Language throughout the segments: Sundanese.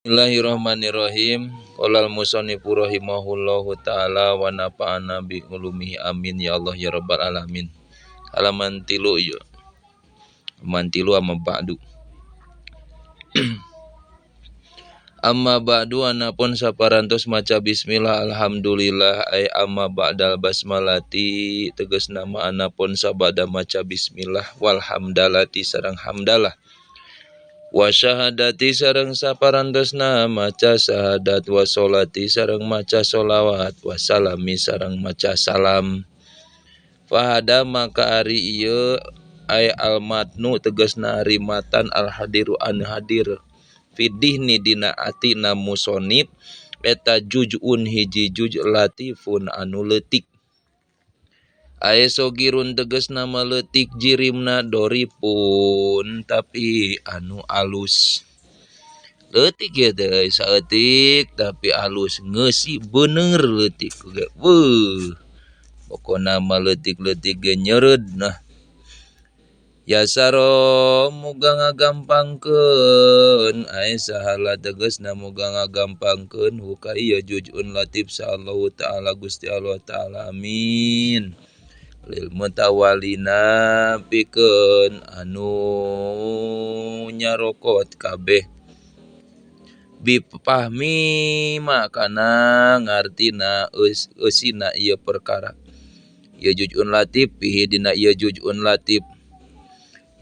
Bismillahirrahmanirrahim. Qolal musannifu rahimahullahu taala wa nafa'ana bi ulumihi amin ya Allah ya rabbal alamin. Halaman 3 ya. Halaman 3 amma ba'du. Amma ba'du anapun saparantos maca bismillah alhamdulillah ay amma ba'dal basmalati tegas nama anapun sabada maca bismillah walhamdalati sareng hamdalah. Wa syahadati sareng saparantosna maca syahadat wa sholati sareng maca sholawat wa salami sareng maca salam. Fahada maka ari ieu ay almatnu tegasna ari matan alhadiru an hadir fidihni dina atina musonib eta jujun hiji juj latifun anu leutik. Aya sogirun tegas nama letik jirimna doripun tapi anu alus. Letik ya teh saeutik tapi alus ngeusi bener letik ge. Pokona mah letik-letik ge nyeureud nah. Yasaro muga ngagampangkeun aya sahala tegasna muga ngagampangkeun huka ieu jujun latif sallallahu taala Gusti Allah taala amin. Lil mutawalina pikeun anu nyarokot kabeh bipahmi makana ngartina eusina ieu perkara ieu jujun latif pihi dina ieu jujun latif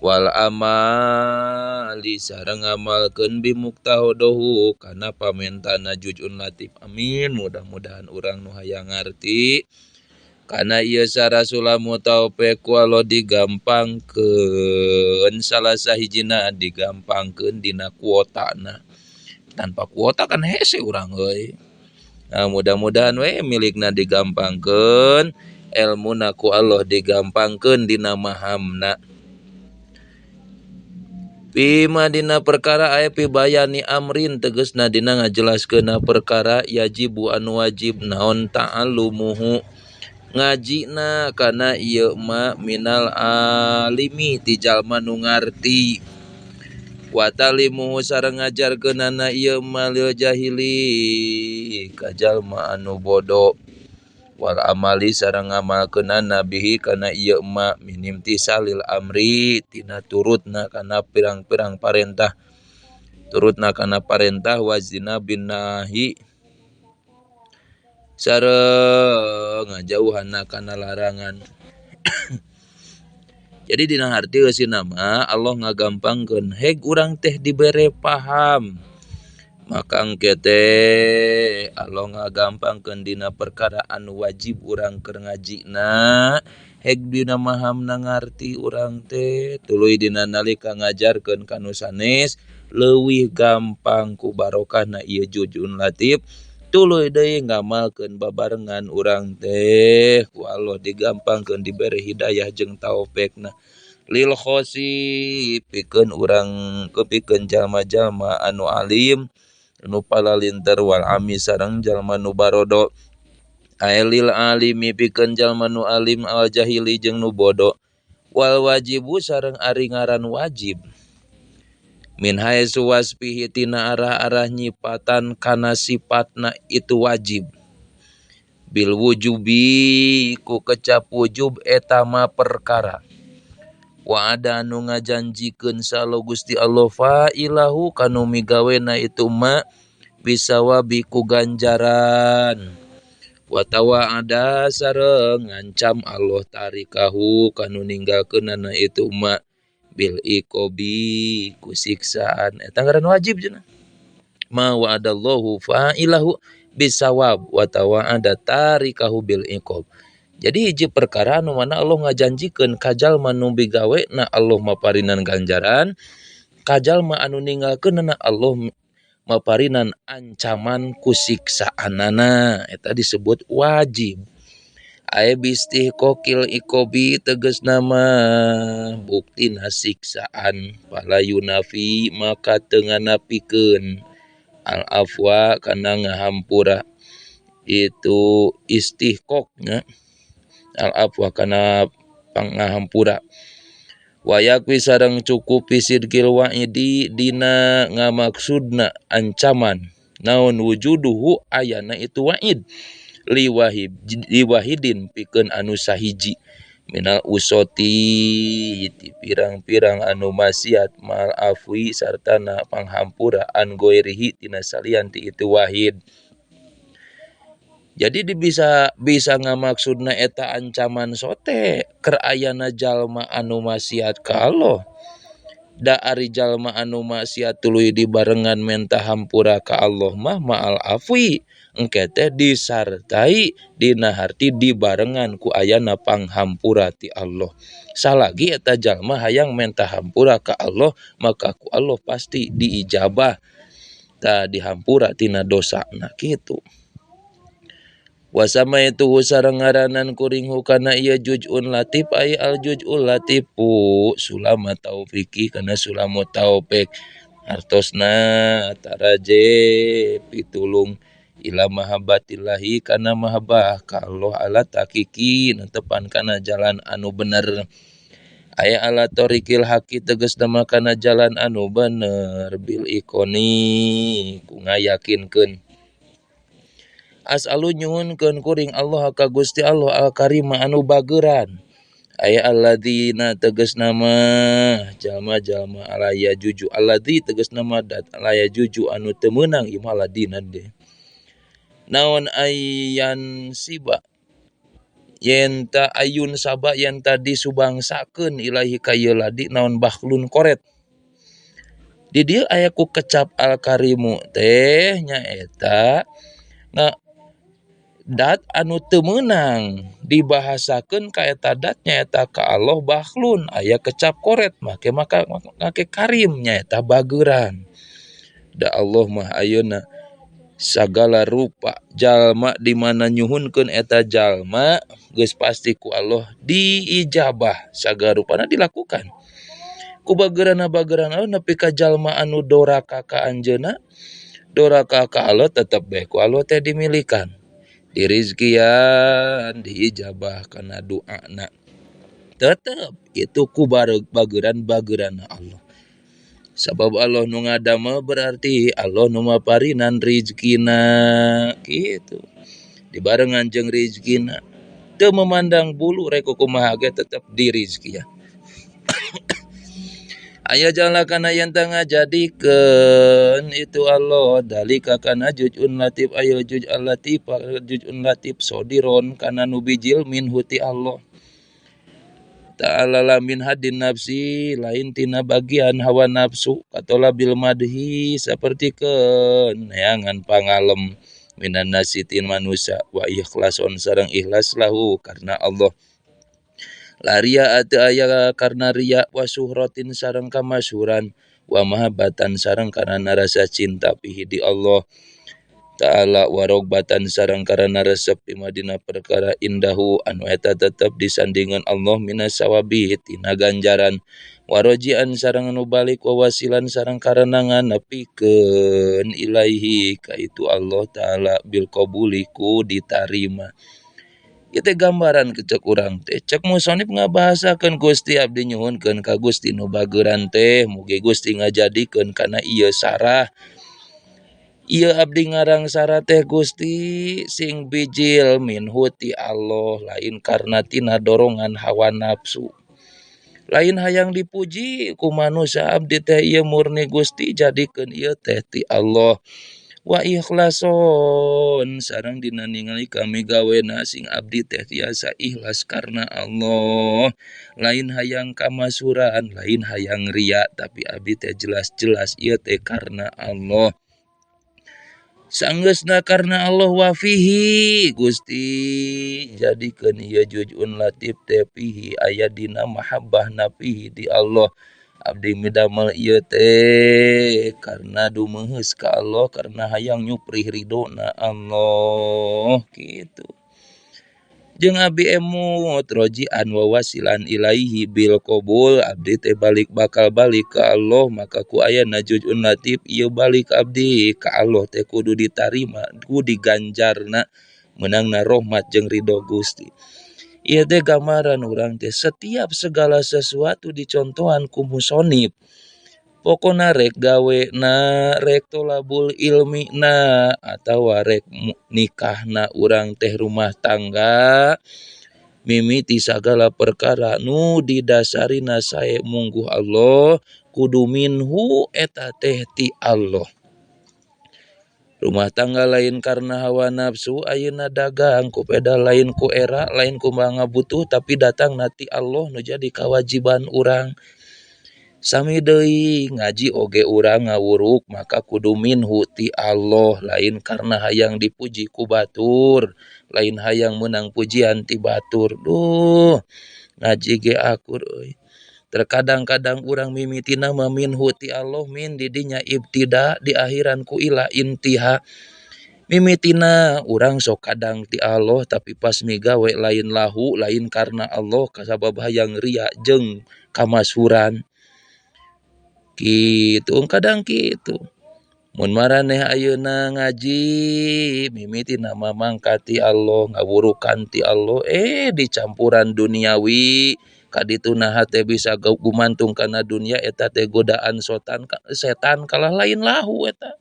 wal amali sareng ngamalkeun bimuktahodohu kana pamentana jujun latif amin. Mudah-mudahan urang nu hayang ngarti kana ieu sarasulamu taufik walau digampangkeun salah sahijina digampangkeun dina kuotana. Tanpa kuota kan hese urang euy. Nah, mudah-mudahan we milikna digampangkeun, elmuna ku Allah digampangkeun dina mahamna. Pima dina perkara aya pibayani amrin tegasna dina ngajelaskeun perkara yajibu anu wajib naon ta'allumuhu ngajina kana ieu ma minal alimi ti jalma nu ngarti wa talimuhu sareng ngajarkeunana ieu ma lil jahili ka jalma anu bodo wal amali sareng ngamalkeunana bihi kana ieu ma minim tisalil amri tina turutna kana pirang-pirang parentah turutna kana parentah wazina bin nahi sareng ngajauhanna kana larangan. Jadi dina harti eusina mah Allah ngagampangkeun heg urang teh dibere paham. Maka engke teh Allah ngagampangkeun dina perkara anu wajib urang keur ngajina heg dina mahamna ngarti urang teh tuluy dina nalika ngajarkeun kanu sanes leuwih gampang ku barokahna ieu jujun latif. Tuluy deui ngamalkeun babarengan urang teh ku Allah digampangkeun dibere hidayah jeung taufeekna lil khosi pikeun urang pikeun jalma-jalma anu alim anu palalinter wal ami sareng jalma nu barodo aya lil alimi pikeun jalma nu alim al jahili jeung nu bodo wal wajibu sareng ari ngaran wajib min haitsu wasfihi tina arah-arah nyipatan kana sifatna itu wajib bil wujubi ku kecap wujub eta mah perkara wa ada anu ngajanjikeun salo Gusti Allah fa'ilahu kanu migawena itu mah bisawabi ku ganjaran wa tawa'ada sareng ngancam Allah tarikahu kanu ninggalkeunana itu mah bil iqobi ku siksaan eta ngaran wajib cenah ma wa'adallahu fa'ilahu bisawab wa tawa'ada tarikahu bil iqob. Jadi hiji perkara anu mana Allah ngajanjikeun ka jalma nu bigawena Allah maparinan ganjaran ka jalma anu ninggalkeunana Allah maparinan ancaman ku siksaanana eta disebut wajib. Aya bistihqoqil iqobi tegasna mah buktina siksaan pala yunafi maka teu nganapikeun al afwa kana ngahampura itu istihqoqna al afwa kana pangahampura Wayakwi sareng cukup pisidkil wa'idi dina ngamaksudna ancaman naon wujuduhu ayana itu wa'id liwahidin pikeun anu sahiji minal usoti ti pirang-pirang anu maksiat mal afwi sartana panghampura an goirihi tina salian ti itu wahid. Jadi bisa ngamaksudna eta ancaman sote keur ayana jalma anu maksiat ka Allah. Da ari jalma anu maksiat tuluy dibarengan menta hampura ka Allah mah ma'al afwi engke teh disertai dina harti dibarengan ku ayana panghampura ti Allah. Salagi eta jalma hayang menta hampura ka Allah maka ku Allah pasti diijabah ta dihampura tina dosana kitu. Wasama itu sareng ngaranan kuring hukana ieu juz'un latif ay al juz'ul latifu sulama taufiki kana sulamu taufik hartosna taraje pitulung ila mahabbatillahi kana mahabbah ka Allah ala takiki netepan kana jalan anu bener aya ala tariqil haqi tegasna mah kana jalan anu bener bil ikoni ku ngayakinkeun as'alu nyuhunkeun kuring Allah ka Gusti Allah al karim anu bageuran aya alladzina tegasna mah jalma-jalma alaya juju alladzi tegasna mah dat alaya juju anu teu meunang ieu mah ladina de naon ayan siba yen ta ayun saba yen tadi subangsakeun ilahi ka ieu ladi naon bakhlun koret di dieu aya ku kecap al karimu teh nyaeta dat anu teu meunang dibahasakeun ka eta dat nyaeta ka Allah bakhlun aya kecap koret make karim nyaeta bageuran da Allah mah ayeuna sagala rupa jalma di mana nyuhunkeun eta jalma geus pasti ku Allah diijabah sagala rupana dilakukan ku bageuranna Allah nepi ka jalma anu doraka ka anjeunna doraka ka Allah tetep bae ku Allah teh dimilikan dirizkian diijabah kana doana tetep itu ku bageuran Allah sabab Allah nu ngadamel berarti Allah nu maparinan rizkina gitu dibarengan jeung rizkina teu memandang bulu rek kumaha ge tetep dirizkian aya jangla kana yen tengah jadikeun itu Allah dalika kana juz'un latif ayo juz'ul latif sodiron kana nu bijil min huti Allah ta'ala lamin hadin nafsi lain tina bagian hawa nafsu katola bil madhi sapertikeun neangan pangalem minan nasitin manusia wa ikhlason sareng ikhlas lahu karena Allah laria atu aya karena riya wa suhratin sareng kamasyhuran wa mahabbatan sareng karana rasa cinta pihi di Allah ta'ala wa rogbatan sareng karana resep di madina perkara indahu anu eta tetep disandingan Allah minas sawabi tina ganjaran wa rojian sareng anu balik wa wasilan sareng karana nganepikeun ilaihi ka itu Allah ta'ala bil qabuli ku ditarima. Itu gambaran kecek urang teh cek musonib ngabahasakeun Gusti abdi nyuhunkeun ka Gusti nu bageuran teh mugi Gusti ngajadikeun kana ieu sarah ieu abdi ngarang sarah teh Gusti sing bijil min huti Allah lain karna tina dorongan hawa nafsu lain hayang dipuji ku manusia abdi teh ieu murni Gusti jadikeun ieu teh ti Allah wa ikhlason sareng dina ningali kami gawena sing abdi teh tiasa ikhlas karena Allah lain hayang kamasuran lain hayang ria tapi abdi teh jelas-jelas ieu teh karena Allah sanggeusna karena Allah wa fihi Gusti jadikeun ieu juz'un latif teh fihi aya dina mahabbah nafihi di Allah abdi midamel ieu teh karena dumeheus ka Allah karena hayang nyuprih ridona Allah gitu jeung abdi emut rojian wa wasilan ilaihi bil qabul abdi teh bakal balik ka Allah maka ku ayana juz'un latif ieu balik abdi ka Allah teh kudu ditarima kudu diganjarna meunangna rahmat jeung ridho Gusti Ieu teh gambaran urang teh setiap segala sesuatu dicontohan ku musonib. Pokona rek gawena, rek tolabul ilmina, atawa rek nikahna urang teh rumah tangga, mimiti sagala perkara nu didasarina sae mungguh Allah, kudu minhu eta teh ti Allah. Rumah tangga lain karena hawa nafsu, ayeuna dagang ku peda lain ku era, lain ku manga butuh, tapi datang nati Allah nu jadi kewajiban urang. Sami deui ngaji oge urang ngawuruk maka kudu minhu ti Allah, lain karena hayang dipuji ku batur, lain hayang menang pujian ti batur. Duh, ngaji ge akur euy. Terkadang-kadang urang mimitina mah minhu ti Allah min didinya ibtida, di akhiran ku ila intiha. Mimitina urang sok kadang ti Allah tapi pas migawe lain lahu, lain karena Allah kasabab hayang ria jeung kamasuran. Kitu kadang kitu. Mun maraneh ayeuna ngaji mimitina mamangkati Allah, ngawurukan ti Allah, dicampuran duniawi, kadituna hate bisa gumantung kana dunia eta teh godaan setan kalah lain lahu eta.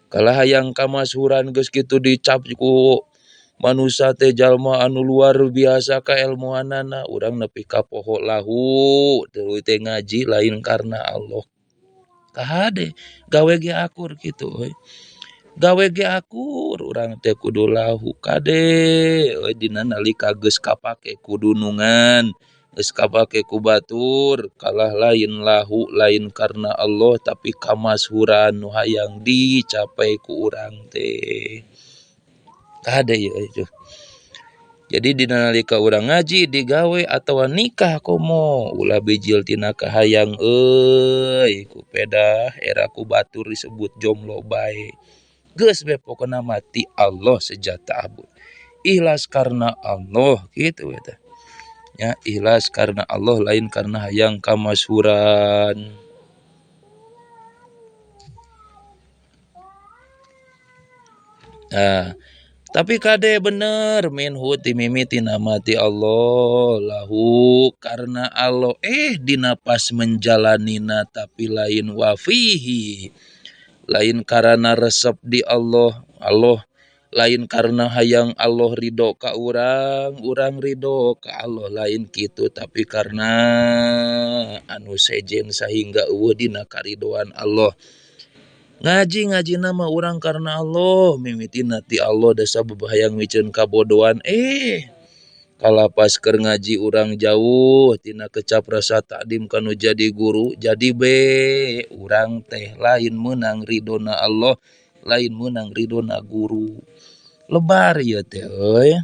Kalah hayang kamasuran geus kitu dicap ku manusia teh jalma anu luar biasa kailmuanana, urang nepi ka poho lahu tuluy teh ngaji lain karena Allah. Kahade gawe ge akur kitu euy. Gawe ge akur urang teh kudu lahu kade euy dina nalika geus kapake ku dunungan, geus kapake ku batur, kalah lain lahu lain karena Allah tapi kamasuran nu hayang dicapai ku urang teh. Kada ieu euy. Jadi dina nalika urang ngaji digawe atawa nikah komo ulah bijil tina kahayang euy ku peda era ku batur disebut jomblo bae. Geus we pokona mati Allah sejata abut. Ikhlas karena Allah gitu eta. Ya, ikhlas karena Allah lain karena hayang kamasuran. Nah, tapi kade bener minhu ti mimiti nama ti Allah lahu karena Allah dina pas menjalanina tapi lain wafihi, lain karena resep di Allah lain karena hayang Allah ridho ka urang ridho ka Allah lain kitu tapi karena anu sejen sehingga eueuh dina karidoan Allah. Ngaji nama urang karena Allah mimitina ti Allah da sabab hayang miceun kabodohan kalapas keur ngaji urang jauh tina kecap rasa takdim kanu jadi guru jadi urang teh lain menang ridona Allah lain menang ridona guru lebar ieu teh euy.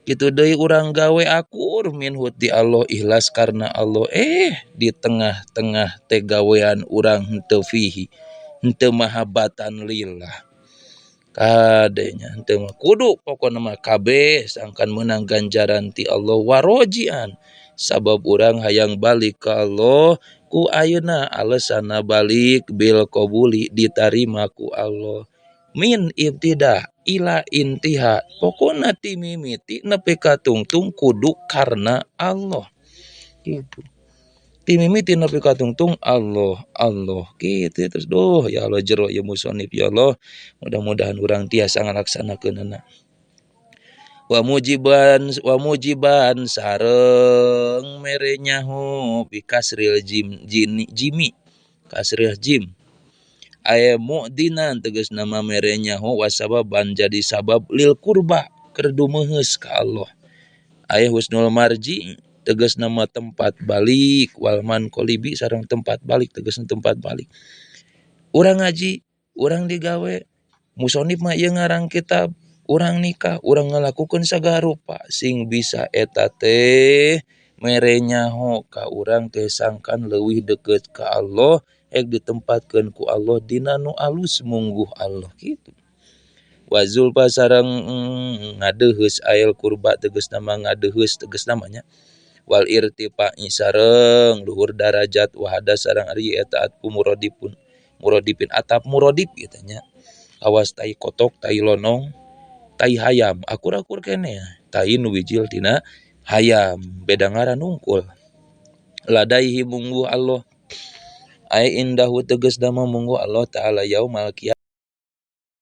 Kitu deui urang gawe akur minhu ti Allah ikhlas karena Allah di tengah-tengah teh gawean urang henteu fihi henteu mahabbatan lillah. Kadenya henteu kudu pokona mah kabeh sangkan meunang ganjaran ti Allah warojian sabab urang hayang balik ka Allah ku ayeuna alesana balik bil qabuli ditarima ku Allah. Min ibtida ila intiha pokona ti mimiti nepi ka tungtung kudu karena Allah gitu. Ti mimiti nepi ka tungtung Allah gitu terus ya Allah jero ya musonif ya Allah mudah-mudahan urang tiasa ngalaksanakeunna. Wa mujiban sareng mere nyaho bi kasril jimi kasril jim aya mu'dinan tegas nama merenya ho wasababan jadi sabab lil kurba keur dumeheus ka Allah. Aya husnul marji tegas nama tempat balik walman qolibi sareng tempat balik tegas tempat balik. Urang ngaji, urang digawe musonif mah ieu ngarang kitab, urang nikah, urang ngalakukeun sagala rupa sing bisa eta teh merenya ho ka urang teh sangkan leuwih deukeut ka Allah ditempatkeun ku Allah dina nu alus mungguh Allah gitu. Wazul pasarang ngadeuheus ail kurba tegas nama ngadeuheus tegas namanya wal irtifa sareng luhur darajat wahada sareng ari eta atpu muradipin atap muradip kitu nya awas tai kotok tai lonong tai hayam akur-akur kene tai nu wijil tina hayam beda ngaran unggul ladaihi munggu Allah ai indahu tegas dama munggu Allah taala yaumal qiyamah